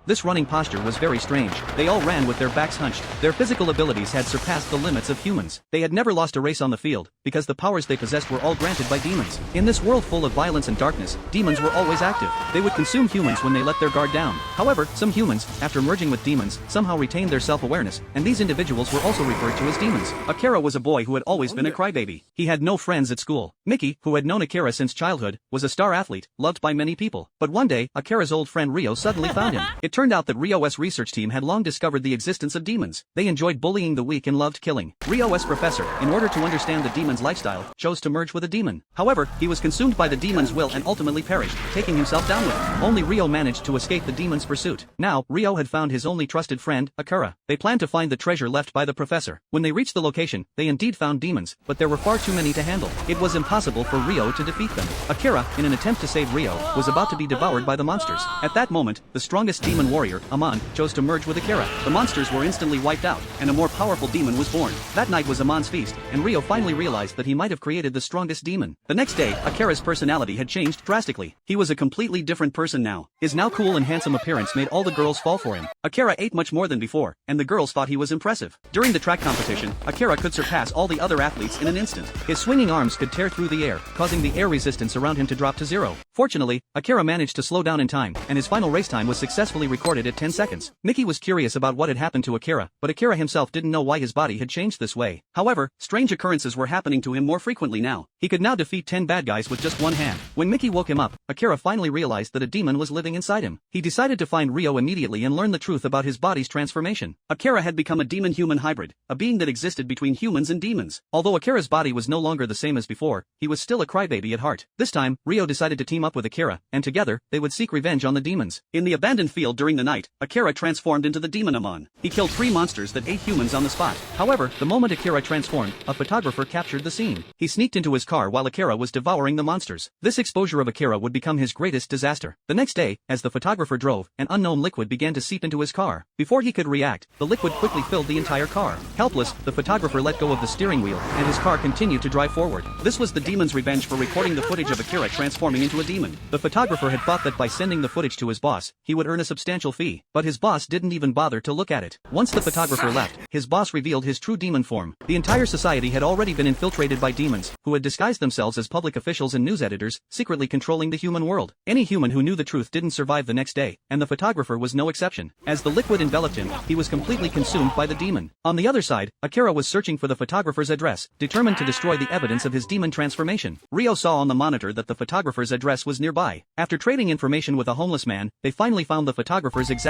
This running posture was very strange. They all ran with their backs hunched. Their physical abilities had surpassed the limits of humans. They had never lost a race on the field, because the powers they possessed were all granted by demons. In this world full of violence and darkness, demons were always active. They would consume humans when they let their guard down. However, some humans, after merging with demons, somehow retained their self-awareness, and these individuals were also referred to as demons. Akira was a boy who had always been a crybaby. He had no friends at school. Mickey, who had known Akira since childhood, was a star athlete, loved by many people. But one day, Akira's old friend Rio suddenly found him. It turned out that Rio's research team had long discovered the existence of demons. They enjoyed bullying the weak and loved killing. Rio's professor, in order to understand the demon's lifestyle, chose to merge with a demon. However, he was consumed by the demon's will and ultimately perished, taking himself down with him. Only Rio managed to escape the demon's pursuit. Now, Rio had found his only trusted friend, Akira. They planned to find the treasure left by the professor. When they reached the location, they indeed found demons, but there were far too many to handle. It was impossible for Rio to defeat them. Akira, in an attempt to save Rio, was about to be devoured by the monsters. At that moment, the strongest demon warrior, Amon, chose to merge with Akira. The monsters were instantly wiped out, and a more powerful demon was born. That night was Amon's feast, and Rio finally realized that he might have created the strongest demon. The next day, Akira's personality had changed drastically. He was a completely different person now. His now cool and handsome appearance made all the girls fall for him. Akira ate much more than before, and the girls thought he was impressive. During the track competition, Akira could surpass all the other athletes in an instant. His swinging arms could tear through the air, causing the air resistance around him to drop to zero. Fortunately, Akira managed to slow down in time, and his final race time was successfully recorded at 10 seconds. Mickey was curious about what had happened to Akira, but Akira himself didn't know why his body had changed this way. However, strange occurrences were happening to him more frequently now. He could now defeat 10 bad guys with just one hand. When Mickey woke him up, Akira finally realized that a demon was living inside him. He decided to find Rio immediately and learn the truth about his body's transformation. Akira had become a demon-human hybrid, a being that existed between humans and demons. Although Akira's body was no longer the same as before, he was still a crybaby at heart. This time, Rio decided to team up with Akira, and together, they would seek revenge on the demons. In the abandoned field during the night, Akira transformed into the demon Amon. He killed 3 monsters that ate humans on the spot. However, the moment Akira transformed, a photographer captured the scene. He sneaked into his car while Akira was devouring the monsters. This exposure of Akira would become his greatest disaster. The next day, as the photographer drove, an unknown liquid began to seep into his car. Before he could react, the liquid quickly filled the entire car. Helpless, the photographer let go of the steering wheel, and his car continued to drive forward. This was the demon's revenge for recording the footage of Akira transforming into a demon. The photographer had thought that by sending the footage to his boss, he would earn a substantial fee, but his boss didn't even bother to look at it. Once the photographer left, his boss revealed his true demon form. The entire society had already been infiltrated by demons, who had disguised themselves as public officials and news editors, secretly controlling the human world. Any human who knew the truth didn't survive the next day, and the photographer was no exception. As the liquid enveloped him, he was completely consumed by the demon. On the other side, Akira was searching for the photographer's address, determined to destroy the evidence of his demon transformation. Rio saw on the monitor that the photographer's address was nearby. After trading information with a homeless man, they finally found the photographer's exact